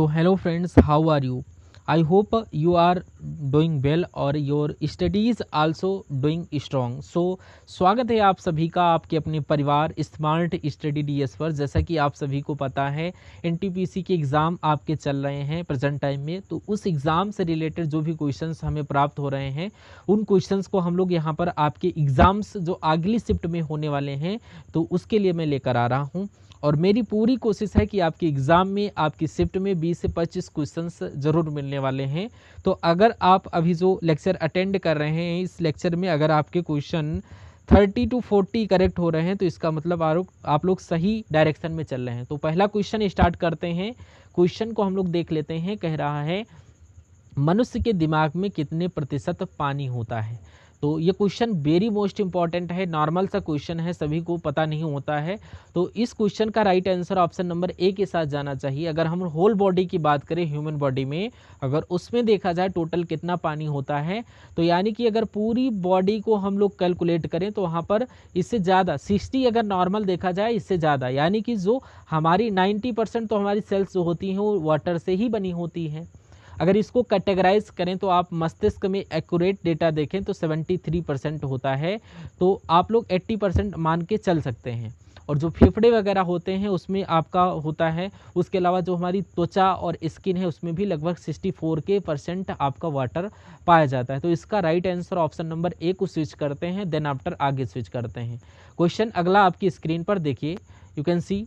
So hello friends, how are you? I hope you are doing well और your studies also doing strong. So स्वागत है आप सभी का आपके अपने परिवार स्मार्ट स्टडी डीएस पर। जैसा कि आप सभी को पता है एनटीपीसी के एग्ज़ाम आपके चल रहे हैं प्रेजेंट टाइम में, तो उस एग्ज़ाम से रिलेटेड जो भी क्वेश्चंस हमें प्राप्त हो रहे हैं उन क्वेश्चंस को हम लोग यहाँ पर आपके एग्ज़ाम्स जो अगली शिफ्ट में होने वाले हैं तो उसके लिए मैं लेकर आ रहा हूँ। और मेरी पूरी कोशिश है कि आपके एग्ज़ाम में आपकी शिफ्ट में 20 से 25 क्वेश्चंस ज़रूर मिलने वाले हैं। तो अगर आप अभी जो लेक्चर अटेंड कर रहे हैं इस लेक्चर में अगर आपके क्वेश्चन 30 to 40 करेक्ट हो रहे हैं तो इसका मतलब आप लोग सही डायरेक्शन में चल रहे हैं। तो पहला क्वेश्चन स्टार्ट करते हैं। क्वेश्चन को हम लोग देख लेते हैं। कह रहा है मनुष्य के दिमाग में कितने प्रतिशत पानी होता है। तो ये क्वेश्चन वेरी मोस्ट इंपॉर्टेंट है, नॉर्मल सा क्वेश्चन है, सभी को पता नहीं होता है। तो इस क्वेश्चन का right answer option number A के साथ जाना चाहिए। अगर हम होल बॉडी की बात करें ह्यूमन बॉडी में, अगर उसमें देखा जाए टोटल कितना पानी होता है तो यानी कि अगर पूरी बॉडी को हम लोग कैलकुलेट करें तो वहाँ पर इससे ज़्यादा 60 अगर नॉर्मल देखा जाए इससे ज़्यादा, यानी कि जो हमारी 90% तो हमारी सेल्स जो होती हैं वो वाटर से ही बनी होती हैं। अगर इसको कैटेगराइज करें तो आप मस्तिष्क में एक्यूरेट डेटा देखें तो 73% होता है, तो आप लोग 80% मान के चल सकते हैं। और जो फेफड़े वगैरह होते हैं उसमें आपका होता है, उसके अलावा जो हमारी त्वचा और स्किन है उसमें भी लगभग 64% आपका वाटर पाया जाता है। तो इसका right answer option number A को स्विच करते हैं, देन आफ्टर आगे स्विच करते हैं। क्वेश्चन अगला आपकी स्क्रीन पर देखिए, यू कैन सी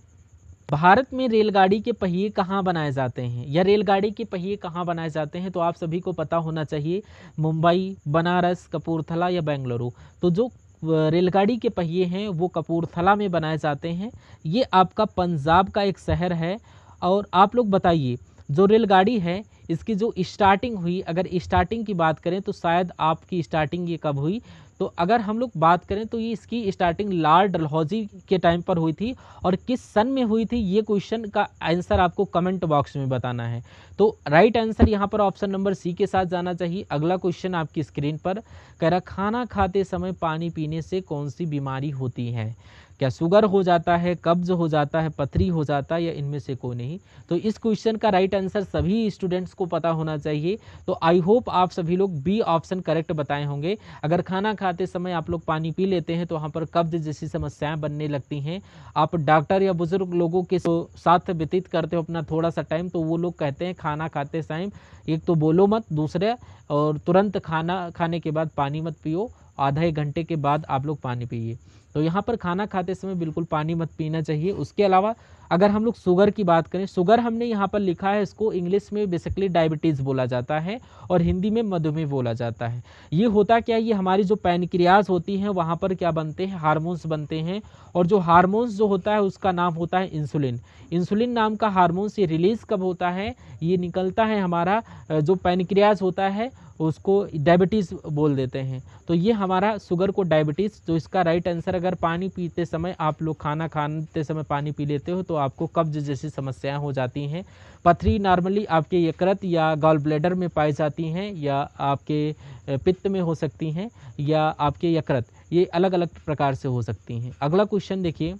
भारत में रेलगाड़ी के पहिए कहाँ बनाए जाते हैं, या रेलगाड़ी के पहिए कहाँ बनाए जाते हैं। तो आप सभी को पता होना चाहिए मुंबई, बनारस, कपूरथला या बेंगलुरु। तो जो रेलगाड़ी के पहिए हैं वो कपूरथला में बनाए जाते हैं। ये आपका पंजाब का एक शहर है। और आप लोग बताइए जो रेलगाड़ी है इसकी जो स्टार्टिंग हुई, अगर स्टार्टिंग की बात करें तो शायद आपकी स्टार्टिंग ये कब हुई, तो अगर हम लोग बात करें तो ये इसकी स्टार्टिंग लॉर्ड डलहौजी के टाइम पर हुई थी। और किस सन में हुई थी ये क्वेश्चन का आंसर आपको कमेंट बॉक्स में बताना है। तो राइट आंसर यहाँ पर ऑप्शन नंबर सी के साथ जाना चाहिए। अगला क्वेश्चन आपकी स्क्रीन पर कह रहा खाना खाते समय पानी पीने से कौन सी बीमारी होती है। क्या शुगर हो जाता है, कब्ज हो जाता है, पथरी हो जाता है, या इनमें से कोई नहीं। तो इस क्वेश्चन का राइट आंसर सभी स्टूडेंट्स को पता होना चाहिए। तो आई होप आप सभी लोग बी ऑप्शन करेक्ट बताए होंगे। अगर खाना खाते समय आप लोग पानी पी लेते हैं तो वहाँ पर कब्ज जैसी समस्याएं बनने लगती हैं। आप डॉक्टर या बुजुर्ग लोगों के साथ व्यतीत करते हो अपना थोड़ा सा टाइम, तो वो लोग कहते हैं खाना खाते टाइम एक तो बोलो मत, दूसरे और तुरंत खाना खाने के बाद पानी मत पियो, आधा एक घंटे के बाद आप लोग पानी पिए। तो यहाँ पर खाना खाते समय बिल्कुल पानी मत पीना चाहिए। उसके अलावा अगर हम लोग शुगर की बात करें, शुगर हमने यहाँ पर लिखा है, इसको इंग्लिश में बेसिकली डायबिटीज़ बोला जाता है और हिंदी में मधुमेह बोला जाता है। ये होता क्या है, ये हमारी जो पैनक्रियाज होती हैं वहाँ पर क्या बनते हैं, हार्मोन्स बनते हैं। और जो हार्मोन्स जो होता है उसका नाम होता है इंसुलिन। इंसुलिन नाम का हार्मोन्स ये रिलीज़ कब होता है, ये निकलता है हमारा जो पैनक्रियाज होता है उसको डायबिटीज़ बोल देते हैं। तो ये हमारा शुगर को डायबिटीज़। तो इसका राइट आंसर अगर पानी पीते समय आप लोग खाना खाते समय पानी पी लेते हो तो आपको कब्ज जैसी समस्याएं हो जाती हैं। पथरी नॉर्मली आपके यकृत या गॉल ब्लैडर में पाई जाती हैं, या आपके पित्त में हो सकती हैं, या आपके यकृत, ये अलग अलग प्रकार से हो सकती हैं। अगला क्वेश्चन देखिए,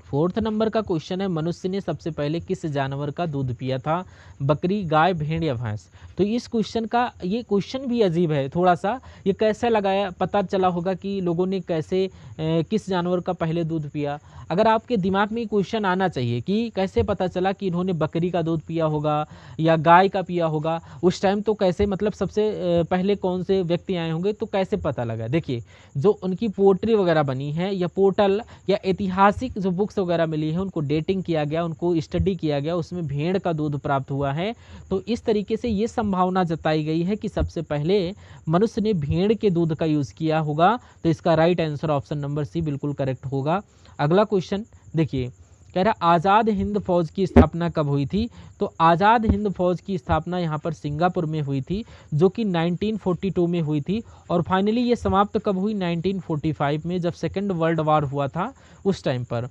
4th नंबर का क्वेश्चन है मनुष्य ने सबसे पहले किस जानवर का दूध पिया था, बकरी, गाय, भेड़ या भैंस। तो इस क्वेश्चन का ये क्वेश्चन भी अजीब है थोड़ा सा। ये कैसे लगाया, पता चला होगा कि लोगों ने कैसे किस जानवर का पहले दूध पिया। अगर आपके दिमाग में क्वेश्चन आना चाहिए कि कैसे पता चला कि इन्होंने बकरी का दूध पिया होगा या गाय का पिया होगा, उस टाइम तो कैसे मतलब सबसे पहले कौन से व्यक्ति आए होंगे, तो कैसे पता लगा। देखिए जो उनकी पोट्री वगैरह बनी है या पोर्टल या ऐतिहासिक जो बुक्स वगैरह मिली है उनको डेटिंग किया गया, उनको स्टडी किया गया, उसमें भेड़ का दूध प्राप्त हुआ है। तो इस तरीके से ये संभावना जताई गई है कि सबसे पहले मनुष्य ने भेड़ के दूध का यूज़ किया होगा। तो इसका right answer option number C बिल्कुल करेक्ट होगा। अगला क्वेश्चन देखिए, कह रहा आज़ाद हिंद फौज की स्थापना कब हुई थी। तो आज़ाद हिंद फौज की स्थापना यहाँ पर सिंगापुर में हुई थी, जो कि 1942 में हुई थी। और फाइनली ये समाप्त कब हुई, 1945 में, जब सेकेंड वर्ल्ड वॉर हुआ था उस टाइम पर।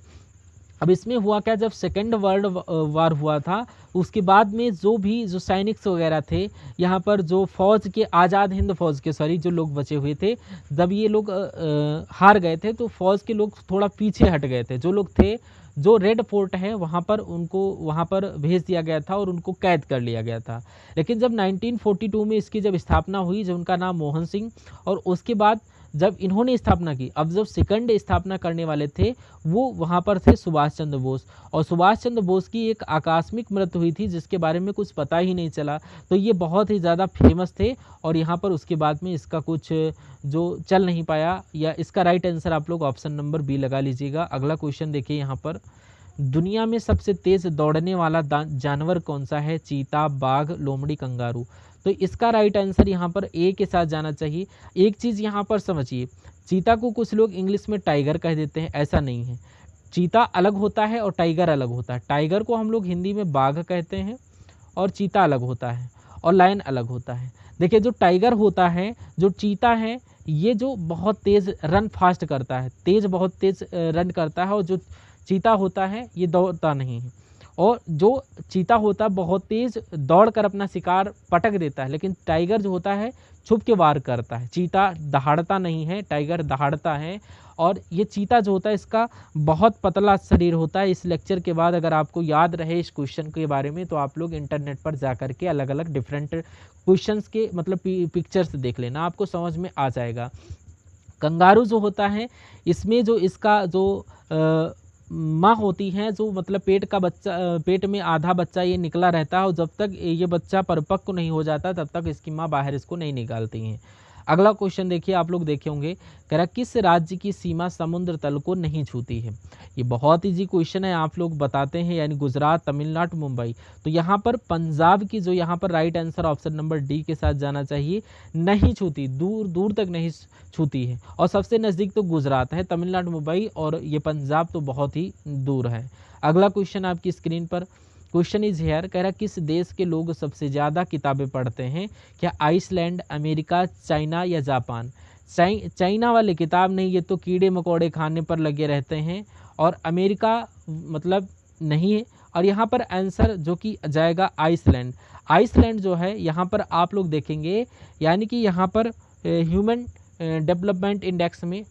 अब इसमें हुआ क्या, जब सेकेंड वर्ल्ड वार हुआ था उसके बाद में जो सैनिक वगैरह थे यहाँ पर, जो फौज के आज़ाद हिंद फौज के सॉरी जो लोग बचे हुए थे, जब ये लोग हार गए थे तो फौज के लोग थोड़ा पीछे हट गए थे। जो लोग थे, जो रेड फोर्ट है वहाँ पर, उनको वहाँ पर भेज दिया गया था और उनको कैद कर लिया गया था। लेकिन जब 1942 में इसकी जब स्थापना हुई, जो उनका नाम मोहन सिंह, और उसके बाद जब इन्होंने स्थापना की, अब जब सेकंड स्थापना करने वाले थे वो वहाँ पर थे सुभाष चंद्र बोस। और सुभाष चंद्र बोस की एक आकस्मिक मृत्यु हुई थी जिसके बारे में कुछ पता ही नहीं चला। तो ये बहुत ही ज़्यादा फेमस थे और यहाँ पर उसके बाद में इसका कुछ जो चल नहीं पाया, या इसका राइट आंसर आप लोग ऑप्शन नंबर बी लगा लीजिएगा। अगला क्वेश्चन देखिए यहाँ पर, दुनिया में सबसे तेज दौड़ने वाला जानवर कौन सा है? चीता, बाघ, लोमड़ी, कंगारू। तो इसका राइट आंसर यहाँ पर ए के साथ जाना चाहिए। एक चीज़ यहाँ पर समझिए, चीता को कुछ लोग इंग्लिश में टाइगर कह देते हैं, ऐसा नहीं है। चीता अलग होता है और टाइगर अलग होता है। टाइगर को हम लोग हिंदी में बाघ कहते हैं और चीता अलग होता है और लायन अलग होता है। देखिए जो टाइगर होता है, जो चीता है, ये जो बहुत तेज़ रन फास्ट करता है, बहुत तेज़ रन करता है, और जो चीता होता है ये दौड़ता नहीं है। और जो चीता होता है बहुत तेज़ दौड़ कर अपना शिकार पटक देता है, लेकिन टाइगर जो होता है छुप के वार करता है। चीता दहाड़ता नहीं है, टाइगर दहाड़ता है। और ये चीता जो होता है इसका बहुत पतला शरीर होता है। इस लेक्चर के बाद अगर आपको याद रहे इस क्वेश्चन के बारे में तो आप लोग इंटरनेट पर जा कर के अलग अलग डिफरेंट क्वेश्चंस के मतलब पिक्चर्स देख लेना, आपको समझ में आ जाएगा। कंगारू जो होता है, इसमें जो इसका जो माँ होती हैं, जो मतलब पेट में आधा बच्चा ये निकला रहता है और जब तक ये बच्चा परिपक्व नहीं हो जाता तब तक इसकी माँ बाहर इसको नहीं निकालती हैं। अगला क्वेश्चन देखिए, आप लोग देखे होंगे, कह रहा किस राज्य की सीमा समुद्र तल को नहीं छूती है? ये बहुत इजी क्वेश्चन है, आप लोग बताते हैं, यानी गुजरात, तमिलनाडु, मुंबई। तो यहाँ पर पंजाब की जो यहाँ पर right answer option number D के साथ जाना चाहिए। नहीं छूती, दूर दूर तक नहीं छूती है। और सबसे नज़दीक तो गुजरात है, तमिलनाडु, मुंबई, और ये पंजाब तो बहुत ही दूर है। अगला क्वेश्चन आपकी स्क्रीन पर, क्वेश्चन इज हेयर, कह रहा किस देश के लोग सबसे ज़्यादा किताबें पढ़ते हैं? क्या आइसलैंड, अमेरिका, चाइना या जापान? चाइना वाले किताब नहीं, ये तो कीड़े मकोड़े खाने पर लगे रहते हैं। और अमेरिका मतलब नहीं है। और यहाँ पर आंसर जो कि जाएगा आइसलैंड। आइसलैंड जो है यहाँ पर आप लोग देखेंगे, यानी कि यहाँ पर ह्यूमन डेवलपमेंट इंडेक्स में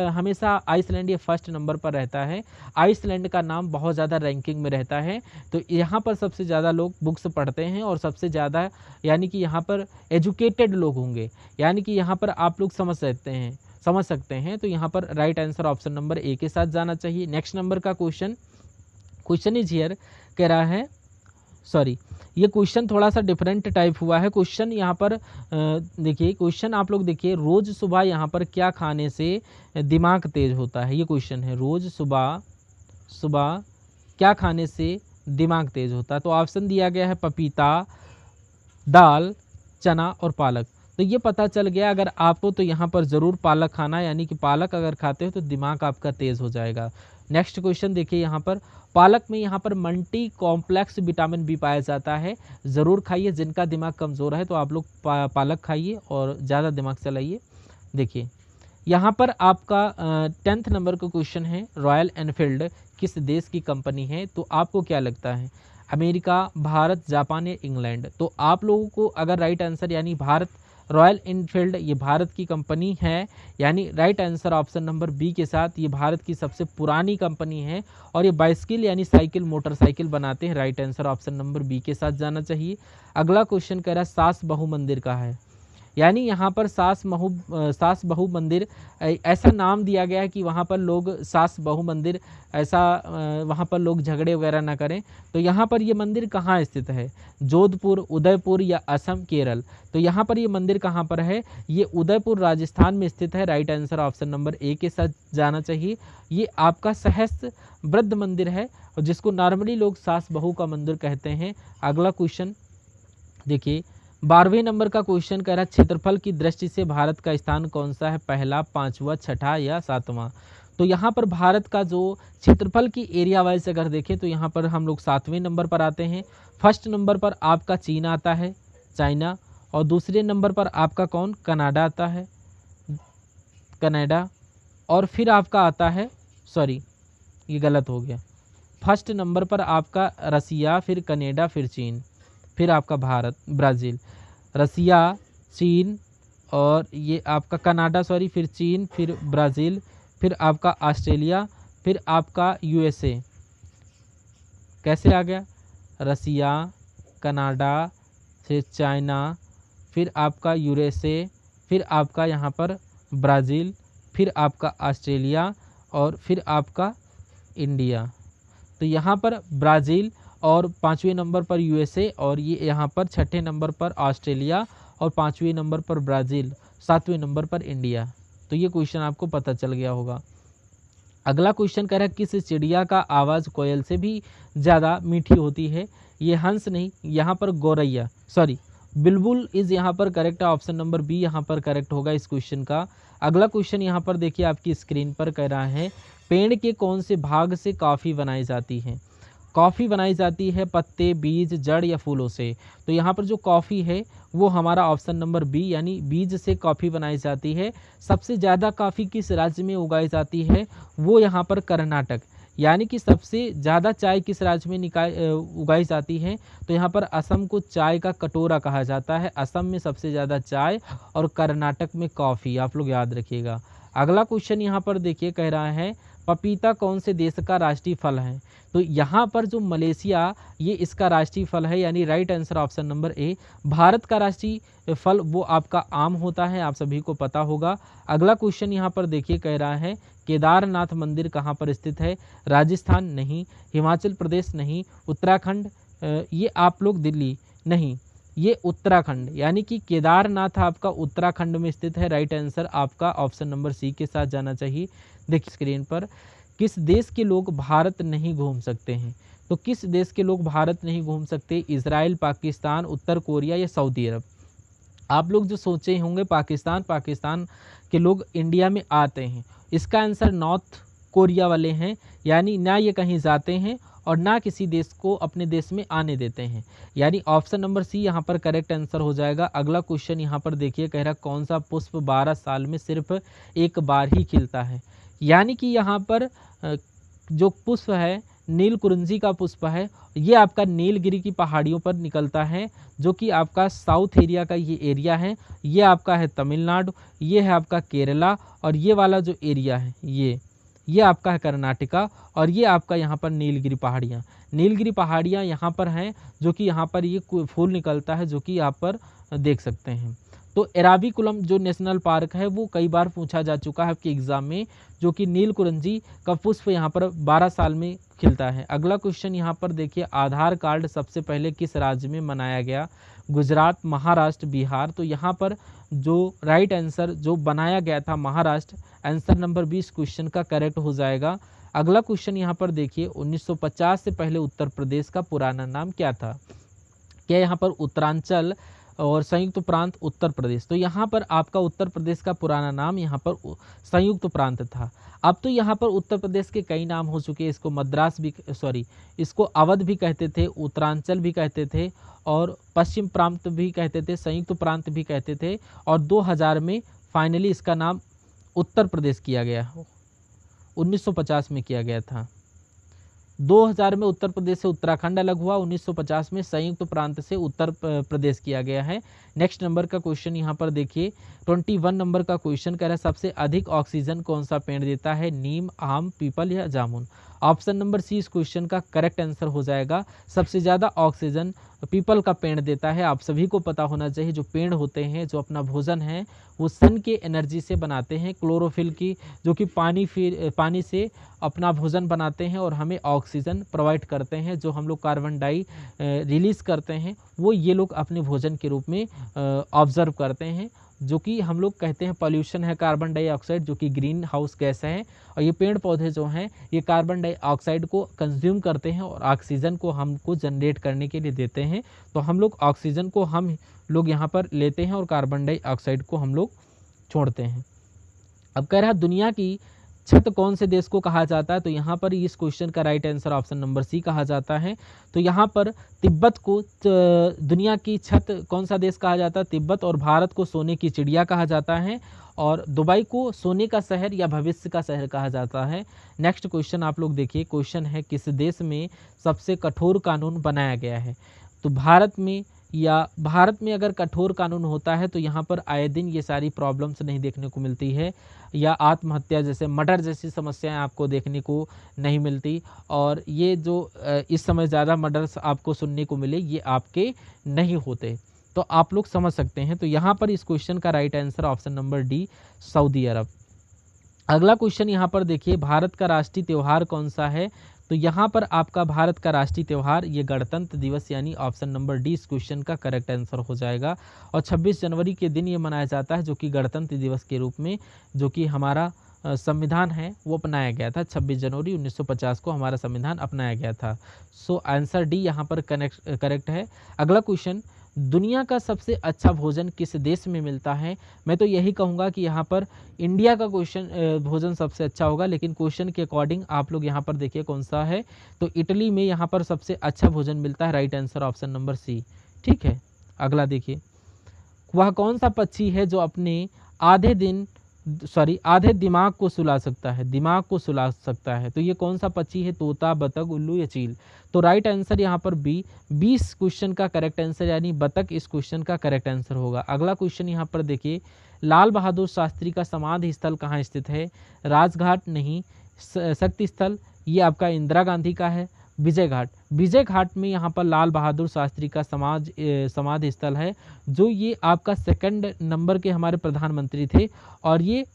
हमेशा आइसलैंड ये फर्स्ट नंबर पर रहता है। आइसलैंड का नाम बहुत ज़्यादा रैंकिंग में रहता है। तो यहाँ पर सबसे ज़्यादा लोग बुक्स पढ़ते हैं और सबसे ज़्यादा यानी कि यहाँ पर एजुकेटेड लोग होंगे, यानी कि यहाँ पर आप लोग समझ सकते हैं। तो यहाँ पर right answer option number A के साथ जाना चाहिए। नेक्स्ट नंबर का क्वेश्चन इज हियर, कह रहा है सॉरी, ये क्वेश्चन थोड़ा सा डिफरेंट टाइप हुआ है। क्वेश्चन यहाँ पर देखिए, क्वेश्चन आप लोग देखिए, रोज़ सुबह यहाँ पर क्या खाने से दिमाग तेज होता है? ये क्वेश्चन है, रोज़ सुबह क्या खाने से दिमाग तेज होता है? तो ऑप्शन दिया गया है पपीता, दाल, चना और पालक। तो ये पता चल गया अगर आपको, तो यहाँ पर ज़रूर पालक खाना, यानी कि पालक अगर खाते हो तो दिमाग आपका तेज़ हो जाएगा। नेक्स्ट क्वेश्चन देखिए, यहाँ पर पालक में यहाँ पर मल्टी कॉम्प्लेक्स विटामिन बी पाया जाता है, ज़रूर खाइए। जिनका दिमाग कमज़ोर है तो आप लोग पालक खाइए और ज़्यादा दिमाग चलाइए। देखिए यहाँ पर आपका 10th नंबर का क्वेश्चन है, रॉयल एनफील्ड किस देश की कंपनी है? तो आपको क्या लगता है, अमेरिका, भारत, जापान या इंग्लैंड? तो आप लोगों को अगर राइट आंसर यानी भारत, रॉयल एनफील्ड ये भारत की कंपनी है, यानी right answer option number B के साथ, ये भारत की सबसे पुरानी कंपनी है और ये बाइसिकल यानी साइकिल, मोटरसाइकिल बनाते हैं। Right answer option number B के साथ जाना चाहिए। अगला क्वेश्चन कह रहा है सास बहू मंदिर का है, यानी यहाँ पर सास बहू मंदिर ऐसा नाम दिया गया है कि वहाँ पर लोग सास बहू मंदिर ऐसा वहाँ पर लोग झगड़े वगैरह ना करें। तो यहाँ पर ये मंदिर कहाँ स्थित है? जोधपुर, उदयपुर या असम, केरल? तो यहाँ पर ये मंदिर कहाँ पर है? ये उदयपुर राजस्थान में स्थित है। Right answer option number A के साथ जाना चाहिए। ये आपका सहस्त्र वृद्ध मंदिर है और जिसको नॉर्मली लोग सास बहू का मंदिर कहते हैं। अगला क्वेश्चन देखिए, 12वें नंबर का क्वेश्चन कह रहा है क्षेत्रफल की दृष्टि से भारत का स्थान कौन सा है? पहला, पांचवा, छठा या सातवां? तो यहाँ पर भारत का जो क्षेत्रफल की एरिया वाइज अगर देखें तो यहाँ पर हम लोग 7वें नंबर पर आते हैं। फर्स्ट नंबर पर आपका चीन आता है, चाइना, और दूसरे नंबर पर आपका कौन? कनाडा आता है, कनाडा। और फिर आपका आता है, सॉरी ये गलत हो गया, फर्स्ट नंबर पर आपका रसिया, फिर कनाडा, फिर चीन, फिर आपका भारत, ब्राज़ील। रसिया, चीन और ये आपका कनाडा, सॉरी, फिर चीन, फिर ब्राज़ील, फिर आपका ऑस्ट्रेलिया, फिर आपका यूएसए। कैसे आ गया? रसिया, कनाडा, फिर चाइना, फिर आपका यूएसए, फिर आपका यहाँ पर ब्राज़ील, फिर आपका ऑस्ट्रेलिया और फिर आपका इंडिया। तो यहाँ पर ब्राज़ील और 5वें नंबर पर यूएसए और ये यहाँ पर 6ठे नंबर पर ऑस्ट्रेलिया और 5वें नंबर पर ब्राज़ील, 7वें नंबर पर इंडिया। तो ये क्वेश्चन आपको पता चल गया होगा। अगला क्वेश्चन कह रहा है किस चिड़िया का आवाज़ कोयल से भी ज़्यादा मीठी होती है? ये हंस नहीं, यहाँ पर गौरैया, सॉरी, बुलबुल इज़ यहाँ पर करेक्ट है। ऑप्शन नंबर बी यहाँ पर करेक्ट होगा इस क्वेश्चन का। अगला क्वेश्चन यहाँ पर देखिए आपकी स्क्रीन पर कह रहा है पेड़ के कौन से भाग से कॉफ़ी बनाई जाती है? कॉफ़ी बनाई जाती है पत्ते, बीज, जड़ या फूलों से? तो यहाँ पर जो कॉफ़ी है वो हमारा ऑप्शन नंबर बी यानी बीज से कॉफ़ी बनाई जाती है। सबसे ज़्यादा कॉफ़ी किस राज्य में उगाई जाती है? वो यहाँ पर कर्नाटक। यानी कि सबसे ज़्यादा चाय किस राज्य में उगाई जाती है? तो यहाँ पर असम को चाय का कटोरा कहा जाता है। असम में सबसे ज़्यादा चाय और कर्नाटक में कॉफ़ी, आप लोग याद रखिएगा। अगला क्वेश्चन यहाँ पर देखिए कह रहा है पपीता कौन से देश का राष्ट्रीय फल है? तो यहाँ पर जो मलेशिया ये इसका राष्ट्रीय फल है, यानी right answer option number A. Bharat का राष्ट्रीय फल वो आपका आम होता है, आप सभी को पता होगा। अगला क्वेश्चन यहाँ पर देखिए कह रहा है केदारनाथ मंदिर कहाँ पर स्थित है? राजस्थान नहीं, हिमाचल प्रदेश नहीं, उत्तराखंड, ये आप लोग दिल्ली नहीं, ये उत्तराखंड, यानी कि केदारनाथ आपका उत्तराखंड में स्थित है। राइट आंसर आपका ऑप्शन नंबर सी के साथ जाना चाहिए। देखिए स्क्रीन पर किस देश के लोग भारत नहीं घूम सकते हैं? तो किस देश के लोग भारत नहीं घूम सकते? इजराइल, पाकिस्तान, उत्तर कोरिया या सऊदी अरब? आप लोग जो सोचे होंगे पाकिस्तान के लोग इंडिया में आते हैं, इसका आंसर नॉर्थ कोरिया वाले हैं, यानी ना ये कहीं जाते हैं और ना किसी देश को अपने देश में आने देते हैं, यानी ऑप्शन नंबर सी यहाँ पर करेक्ट आंसर हो जाएगा। अगला क्वेश्चन यहाँ पर देखिए कह रहा कौन सा पुष्प 12 साल में सिर्फ एक बार ही खिलता है? यानी कि यहाँ पर जो पुष्प है नीलकुरिंजी का पुष्प है, ये आपका नीलगिरी की पहाड़ियों पर निकलता है, जो कि आपका साउथ एरिया का ये एरिया है। ये आपका है तमिलनाडु, ये है आपका केरला और ये वाला जो एरिया है ये आपका है कर्नाटका और ये आपका यहाँ पर नीलगिरी पहाड़ियाँ यहाँ पर हैं, जो कि यहाँ पर ये फूल निकलता है, जो कि यहाँ पर देख सकते हैं। तो एराविकुलम जो नेशनल पार्क है वो कई बार पूछा जा चुका है आपके एग्जाम में, जो कि नीलकुरिंजी का पुष्प यहाँ पर 12 साल में खिलता है। अगला क्वेश्चन यहाँ पर देखिए आधार कार्ड सबसे पहले किस राज्य में बनाया गया? गुजरात, महाराष्ट्र, बिहार? तो यहाँ पर जो राइट आंसर जो बनाया गया था महाराष्ट्र, आंसर नंबर 20 क्वेश्चन का करेक्ट हो जाएगा। अगला क्वेश्चन यहाँ पर देखिए 1950 से पहले उत्तर प्रदेश का पुराना नाम क्या था? क्या यहाँ पर उत्तरांचल और संयुक्त प्रांत उत्तर प्रदेश? तो यहाँ पर आपका उत्तर प्रदेश का पुराना नाम यहाँ पर संयुक्त प्रांत था। अब तो यहाँ पर उत्तर प्रदेश के कई नाम हो चुके हैं। इसको मद्रास भी, सॉरी, इसको अवध भी कहते थे, उत्तरांचल भी कहते थे और पश्चिम प्रांत भी कहते थे, संयुक्त प्रांत भी कहते थे और 2000 में फाइनली इसका नाम उत्तर प्रदेश किया गया। 1950 में किया गया था। 2000 में उत्तर प्रदेश से उत्तराखंड अलग हुआ, 1950 में संयुक्त प्रांत से उत्तर प्रदेश किया गया है। नेक्स्ट नंबर का क्वेश्चन यहाँ पर देखिए 21 नंबर का क्वेश्चन कह रहा है सबसे अधिक ऑक्सीजन कौन सा पेड़ देता है? नीम, आम, पीपल या जामुन? ऑप्शन नंबर सी इस क्वेश्चन का करेक्ट आंसर हो जाएगा। सबसे ज़्यादा ऑक्सीजन पीपल का पेड़ देता है। आप सभी को पता होना चाहिए जो पेड़ होते हैं जो अपना भोजन है वो सन के एनर्जी से बनाते हैं, क्लोरोफिल की, जो कि पानी से अपना भोजन बनाते हैं और हमें ऑक्सीजन प्रोवाइड करते हैं। जो हम लोग कार्बन डाई रिलीज़ करते हैं वो ये लोग अपने भोजन के रूप में ऑब्जर्व करते हैं, जो कि हम लोग कहते हैं पॉल्यूशन है कार्बन डाइऑक्साइड, जो कि ग्रीन हाउस गैस है। और ये पेड़ पौधे जो हैं ये कार्बन डाइऑक्साइड को कंज्यूम करते हैं और ऑक्सीजन को हमको जनरेट करने के लिए देते हैं। तो हम लोग ऑक्सीजन को हम लोग यहाँ पर लेते हैं और कार्बन डाइऑक्साइड को हम लोग छोड़ते हैं। अब कह रहा है दुनिया की छत कौन से देश को कहा जाता है? तो यहाँ पर इस क्वेश्चन का right answer option number C कहा जाता है। तो यहाँ पर तिब्बत को दुनिया की छत कौन सा देश कहा जाता है? तिब्बत। और भारत को सोने की चिड़िया कहा जाता है, और दुबई को सोने का शहर या भविष्य का शहर कहा जाता है। नेक्स्ट क्वेश्चन आप लोग देखिए, क्वेश्चन है किस देश में सबसे कठोर कानून बनाया गया है? तो भारत में, या भारत में अगर कठोर कानून होता है तो यहाँ पर आए दिन ये सारी प्रॉब्लम्स नहीं देखने को मिलती है, या आत्महत्या जैसे मर्डर जैसी समस्याएं आपको देखने को नहीं मिलती, और ये जो इस समय ज़्यादा मर्डर्स आपको सुनने को मिले ये आपके नहीं होते। तो आप लोग समझ सकते हैं। तो यहाँ पर इस क्वेश्चन का right answer option number D, Saudi Arab. अगला क्वेश्चन यहाँ पर देखिए, भारत का राष्ट्रीय त्यौहार कौन सा है? तो यहाँ पर आपका भारत का राष्ट्रीय त्यौहार ये गणतंत्र दिवस यानी ऑप्शन नंबर डी इस क्वेश्चन का करेक्ट आंसर हो जाएगा। और 26 जनवरी के दिन ये मनाया जाता है, जो कि गणतंत्र दिवस के रूप में, जो कि हमारा संविधान है वो अपनाया गया था। 26 जनवरी 1950 को हमारा संविधान अपनाया गया था। सो आंसर डी यहाँ पर करेक्ट है। अगला क्वेश्चन, दुनिया का सबसे अच्छा भोजन किस देश में मिलता है? मैं तो यही कहूँगा कि यहाँ पर इंडिया का क्वेश्चन भोजन सबसे अच्छा होगा, लेकिन क्वेश्चन के अकॉर्डिंग आप लोग यहाँ पर देखिए कौन सा है। तो इटली में यहाँ पर सबसे अच्छा भोजन मिलता है। Right answer option number C. ठीक है, अगला देखिए, वह कौन सा पक्षी है जो अपने आधे दिमाग को सुला सकता है? दिमाग को सुला सकता है, तो ये कौन सा पक्षी है? तोता, बतख, उल्लू या चील? तो राइट आंसर यहाँ पर बी, 20 क्वेश्चन का करेक्ट आंसर यानी बतख इस क्वेश्चन का करेक्ट आंसर होगा। अगला क्वेश्चन यहाँ पर देखिए, लाल बहादुर शास्त्री का समाधि स्थल कहाँ स्थित है? राजघाट नहीं, शक्ति स्थल, ये आपका इंदिरा गांधी का है, विजय घाट। विजय घाट में यहाँ पर लाल बहादुर शास्त्री का समाधि स्थल है, जो ये आपका सेकंड नंबर के हमारे प्रधानमंत्री थे, और ये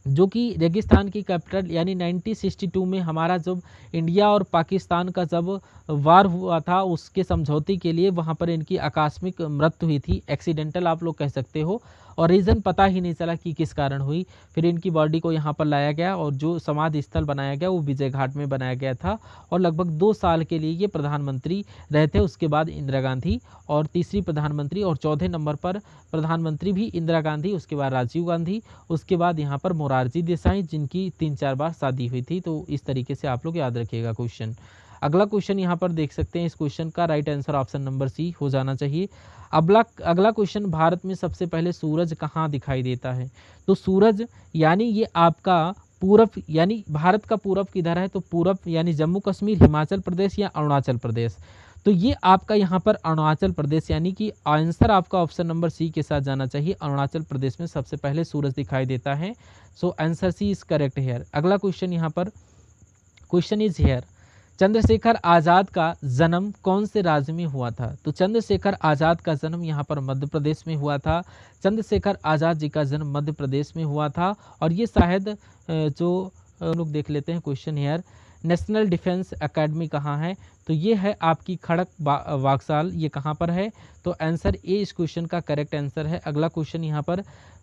जो कि रेगिस्तान की कैपिटल यानी 1962 में हमारा जब इंडिया और पाकिस्तान का जब वार हुआ था उसके समझौते के लिए वहाँ पर इनकी आकस्मिक मृत्यु हुई थी, एक्सीडेंटल आप लोग कह सकते हो, और रीज़न पता ही नहीं चला कि किस कारण हुई। फिर इनकी बॉडी को यहाँ पर लाया गया और जो समाधि स्थल बनाया गया वो विजय घाट में बनाया गया था, और लगभग 2 साल के लिए ये प्रधानमंत्री रहे थे। उसके बाद इंदिरा गांधी और तीसरी प्रधानमंत्री, और चौथे नंबर पर प्रधानमंत्री भी इंदिरा गांधी, उसके बाद राजीव गांधी, उसके बाद यहाँ पर मोरारजी देसाई, जिनकी 3-4 बार शादी हुई थी। तो इस तरीके से आप लोग याद रखिएगा क्वेश्चन। अगला क्वेश्चन यहाँ पर देख सकते हैं, इस क्वेश्चन का right answer option number C हो जाना चाहिए। अगला क्वेश्चन, भारत में सबसे पहले सूरज कहाँ दिखाई देता है? तो सूरज यानी ये आपका पूरब, यानी भारत का पूरब किधर है? तो पूरब यानी जम्मू कश्मीर, हिमाचल प्रदेश या अरुणाचल प्रदेश? तो ये आपका यहाँ पर अरुणाचल प्रदेश, यानी कि आंसर आपका ऑप्शन नंबर सी के साथ जाना चाहिए। अरुणाचल प्रदेश में सबसे पहले सूरज दिखाई देता है। So answer C is correct here. अगला क्वेश्चन यहाँ पर, question is here, Chandrashekhar Azad का जन्म कौन से राज्य में हुआ था? तो चंद्रशेखर आज़ाद का जन्म यहाँ पर मध्य प्रदेश में हुआ था। चंद्रशेखर आज़ाद जी का जन्म मध्य प्रदेश में हुआ था, और ये शायद जो लोग देख लेते हैं question here, national defence academy कहाँ है? तो ये है आपकी खड़क वाकसाल, ये कहाँ पर है? तो आंसर ए इस क्वेश्चन का करेक्ट आंसर है। अगला क्वेश्चन यहाँ पर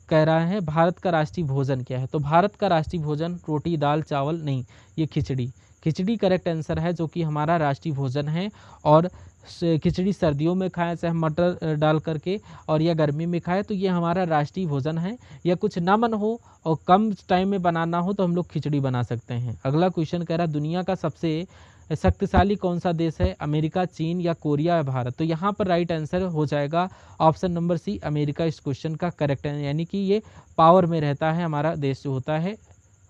कह रहा है, भारत का राष्ट्रीय भोजन क्या है? तो भारत का राष्ट्रीय भोजन रोटी, दाल, चावल नहीं, ये खिचड़ी। खिचड़ी करेक्ट आंसर है, जो कि हमारा राष्ट्रीय भोजन है। और खिचड़ी सर्दियों में खाएं चाहे मटर डाल करके, और या गर्मी में खाएं, तो ये हमारा राष्ट्रीय भोजन है। या कुछ ना मन हो और कम टाइम में बनाना हो तो हम लोग खिचड़ी बना सकते हैं। अगला क्वेश्चन कह रहा है, दुनिया का सबसे शक्तिशाली कौन सा देश है? अमेरिका, चीन या कोरिया या भारत? तो यहाँ पर राइट आंसर हो जाएगा ऑप्शन नंबर सी, अमेरिका इस क्वेश्चन का करेक्ट है, यानी कि ये पावर में रहता है हमारा देश जो होता है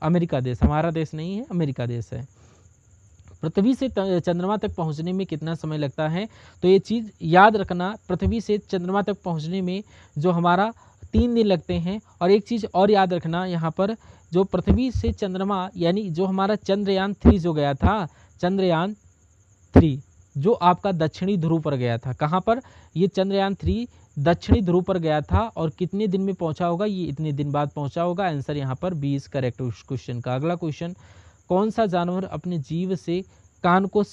अमेरिका देश, हमारा देश नहीं है, अमेरिका देश है। पृथ्वी से चंद्रमा तक पहुंचने में कितना समय लगता है? तो ये चीज़ याद रखना, पृथ्वी से चंद्रमा तक पहुंचने में जो हमारा 3 दिन लगते हैं। और एक चीज़ और याद रखना, यहाँ पर जो पृथ्वी से चंद्रमा यानी जो हमारा चंद्रयान 3 जो गया था, चंद्रयान 3 जो आपका दक्षिणी ध्रुव पर गया था, कहाँ पर? ये चंद्रयान 3 दक्षिणी ध्रुव पर गया था, और कितने दिन में पहुँचा होगा? ये इतने दिन बाद पहुँचा होगा। आंसर यहाँ पर बी इज करेक्ट उस क्वेश्चन का। अगला क्वेश्चन, कौन सा जानवर अपने जीभ से कान को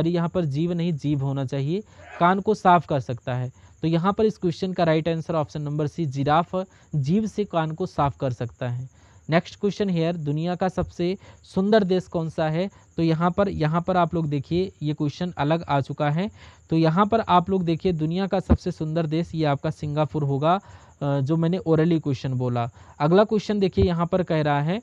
यहाँ पर जीव नहीं, जीभ होना चाहिए, कान को साफ कर सकता है? तो यहाँ पर इस क्वेश्चन का right answer option number C, giraffe जीभ से कान को साफ कर सकता है। नेक्स्ट क्वेश्चन हेयर, दुनिया का सबसे सुंदर देश कौन सा है? तो यहाँ पर आप लोग देखिए, ये क्वेश्चन अलग आ चुका है। तो यहाँ पर आप लोग देखिए, दुनिया का सबसे सुंदर देश ये आपका सिंगापुर होगा, जो मैंने ओरली क्वेश्चन बोला। अगला क्वेश्चन देखिए, यहाँ पर कह रहा है,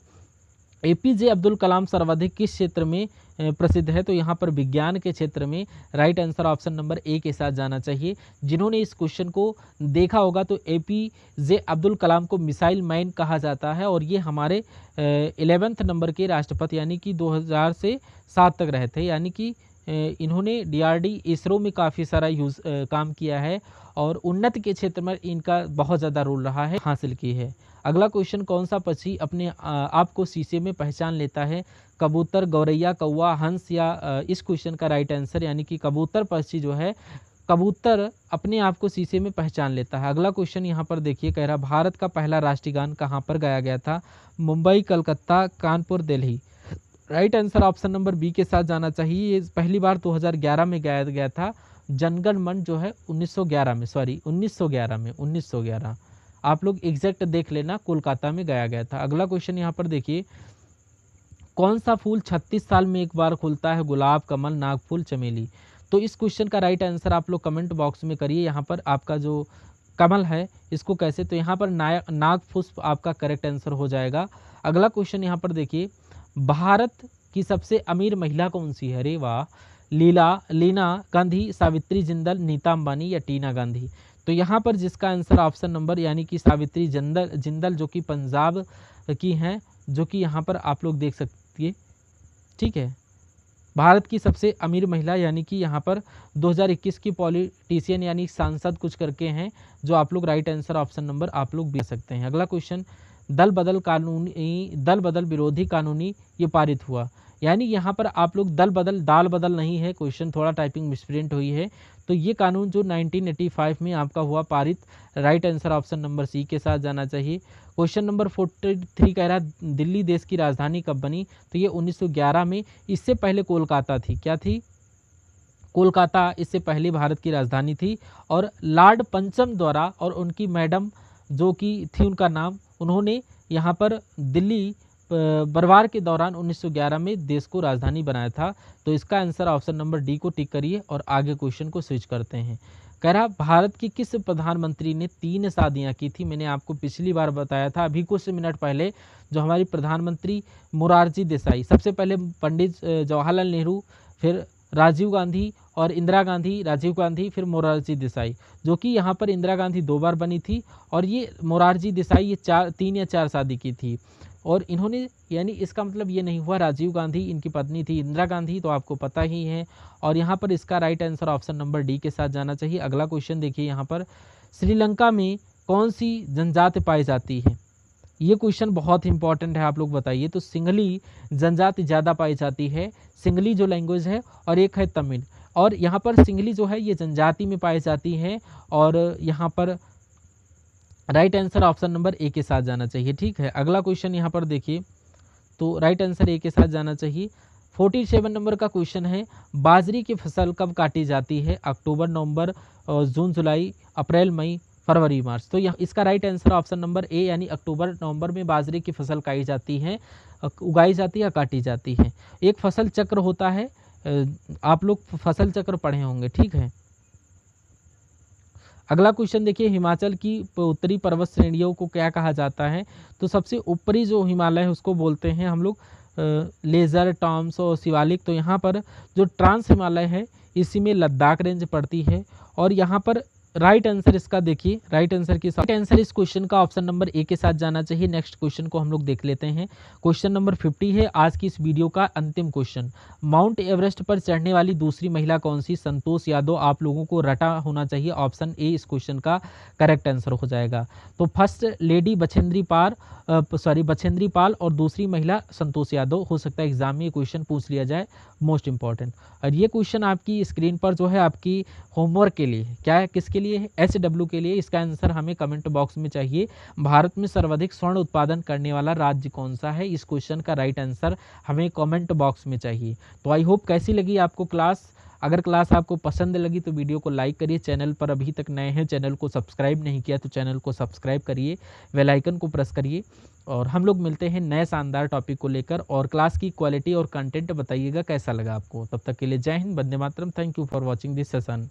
एपीजे अब्दुल कलाम सर्वाधिक किस क्षेत्र में प्रसिद्ध है? तो यहाँ पर विज्ञान के क्षेत्र में। Right answer option number A के साथ जाना चाहिए। जिन्होंने इस क्वेश्चन को देखा होगा तो एपीजे अब्दुल कलाम को मिसाइल मैन कहा जाता है और ये हमारे 11th नंबर के राष्ट्रपति यानी कि 2000 से 7 तक रहे थे, यानी कि इन्होंने डीआरडी इसरो में काफ़ी सारा काम किया है और उन्नति के क्षेत्र में इनका बहुत ज़्यादा रोल रहा है, हासिल की है। अगला क्वेश्चन, कौन सा पक्षी अपने आप को शीशे में पहचान लेता है? कबूतर, गौरैया, कौवा, हंस या इस क्वेश्चन का राइट आंसर यानी कि कबूतर पक्षी जो है, कबूतर अपने आप को शीशे में पहचान लेता है। अगला क्वेश्चन यहाँ पर देखिए, कह रहा भारत का पहला राष्ट्रीय गान कहाँ पर गाया गया था? Mumbai, Calcutta, Kanpur, Delhi. Right answer option number B के साथ जाना चाहिए। ये पहली बार 2011 में गाया गया था। जनगण मन जो है 1911 में, सॉरी 1911 आप लोग एग्जैक्ट देख लेना, कोलकाता में गाया गया था। अगला क्वेश्चन यहाँ पर देखिए, कौन सा फूल 36 साल में एक बार खुलता है? गुलाब, कमल, नागफूल, चमेली। तो इस क्वेश्चन का राइट आंसर आप लोग कमेंट बॉक्स में करिए। यहाँ पर आपका जो कमल है इसको कैसे, तो यहाँ पर नागपुष्प आपका करेक्ट आंसर हो जाएगा। अगला क्वेश्चन यहाँ पर देखिए, भारत की सबसे अमीर महिला कौन सी है? अरे वाह, लीना गांधी, सावित्री जिंदल, नीता अंबानी या टीना गांधी। तो यहाँ पर जिसका आंसर ऑप्शन नंबर यानी कि सावित्री जिंदल जो कि पंजाब की हैं, जो कि यहाँ पर आप लोग देख सकते हैं, ठीक है। भारत की सबसे अमीर महिला यानी कि यहाँ पर 2021 की पॉलिटिशियन यानी सांसद कुछ करके हैं, जो आप लोग राइट आंसर ऑप्शन नंबर आप लोग दे सकते हैं। अगला क्वेश्चन, दल बदल विरोधी कानूनी ये पारित हुआ, यानी यहाँ पर आप लोग दाल बदल नहीं है, क्वेश्चन थोड़ा टाइपिंग मिसप्रिंट हुई है। तो ये कानून जो 1985 में आपका हुआ पारित, right answer option number C के साथ जाना चाहिए। क्वेश्चन नंबर 43 कह रहा है दिल्ली देश की राजधानी कब बनी? तो ये 1911 में। इससे पहले कोलकाता थी, क्या थी? कोलकाता इससे पहले भारत की राजधानी थी और लॉर्ड पंचम द्वारा और उनकी मैडम जो कि थी उनका नाम, उन्होंने यहाँ पर दिल्ली बरवार के दौरान 1911 में देश को राजधानी बनाया था। तो इसका आंसर ऑप्शन नंबर डी को टिक करिए और आगे क्वेश्चन को स्विच करते हैं। कह रहा भारत की किस प्रधानमंत्री ने 3 शादियां की थी? मैंने आपको पिछली बार बताया था, अभी कुछ मिनट पहले, जो हमारी प्रधानमंत्री मोरारजी देसाई, सबसे पहले पंडित जवाहरलाल नेहरू, फिर राजीव गांधी और इंदिरा गांधी, राजीव गांधी फिर मोरारजी देसाई, जो कि यहाँ पर इंदिरा गांधी 2 बार बनी थी और ये मोरारजी देसाई ये 3 या 4 शादी की थी। और इन्होंने, यानी इसका मतलब ये नहीं हुआ राजीव गांधी इनकी पत्नी थी, इंदिरा गांधी तो आपको पता ही है। और यहाँ पर इसका right answer option number D के साथ जाना चाहिए। अगला क्वेश्चन देखिए, यहाँ पर श्रीलंका में कौन सी जनजाति पाई जाती है? ये क्वेश्चन बहुत इंपॉर्टेंट है, आप लोग बताइए। तो सिंगली जनजाति ज़्यादा पाई जाती है, सिंगली जो लैंग्वेज है, और एक है तमिल। और यहाँ पर सिंगली जो है ये जनजाति में पाई जाती है और यहाँ पर right answer option number A के साथ जाना चाहिए, ठीक है। अगला क्वेश्चन यहाँ पर देखिए, तो राइट आंसर ए के साथ जाना चाहिए। 47 नंबर का क्वेश्चन है, बाजरे की फसल कब काटी जाती है? अक्टूबर, नवंबर, जून, जुलाई, अप्रैल, मई, फरवरी, मार्च। तो इसका right answer option number A यानी अक्टूबर नवंबर में बाजरे की फसल काटी जाती है, उगाई जाती है, काटी जाती है। एक फसल चक्र होता है, आप लोग फसल चक्र पढ़े होंगे, ठीक है। अगला क्वेश्चन देखिए, हिमाचल की उत्तरी पर्वत श्रेणियों को क्या कहा जाता है? तो सबसे ऊपरी जो हिमालय है उसको बोलते हैं हम लोग लेजर, टॉम्स और शिवालिक। तो यहाँ पर जो ट्रांस हिमालय है इसी में लद्दाख रेंज पड़ती है। और यहाँ पर राइट आंसर इसका देखिए, राइट आंसर के साथ आंसर इस क्वेश्चन का ऑप्शन नंबर ए के साथ जाना चाहिए। नेक्स्ट क्वेश्चन को हम लोग देख लेते हैं। क्वेश्चन नंबर 50 है आज की इस वीडियो का अंतिम क्वेश्चन। माउंट एवरेस्ट पर चढ़ने वाली दूसरी महिला कौन सी? संतोष यादव। आप लोगों को रटा होना चाहिए, ऑप्शन ए इस क्वेश्चन का करेक्ट आंसर हो जाएगा। तो फर्स्ट लेडी बछेंद्री पाल और दूसरी महिला संतोष यादव। हो सकता है एग्जाम में ये क्वेश्चन पूछ लिया जाए, मोस्ट इंपॉर्टेंट। और ये क्वेश्चन आपकी स्क्रीन पर जो है आपकी होमवर्क के लिए, क्या है, किसके लिए है? SW के लिए। इसका आंसर हमें कमेंट बॉक्स में चाहिए। भारत में सर्वाधिक स्वर्ण उत्पादन करने वाला राज्य कौन सा है? इस क्वेश्चन का राइट आंसर हमें कमेंट बॉक्स में चाहिए। तो आई होप कैसी लगी आपको क्लास? अगर क्लास आपको पसंद लगी तो वीडियो को लाइक करिए। चैनल पर अभी तक नए हैं, चैनल को सब्सक्राइब नहीं किया तो चैनल को सब्सक्राइब करिए, बेल आइकन को प्रेस करिए। और हम लोग मिलते हैं नए शानदार टॉपिक को लेकर। और क्लास की क्वालिटी और कंटेंट बताइएगा कैसा लगा आपको। तब तक के लिए Jai Hind, Vande Mataram. Thank you for watching this session.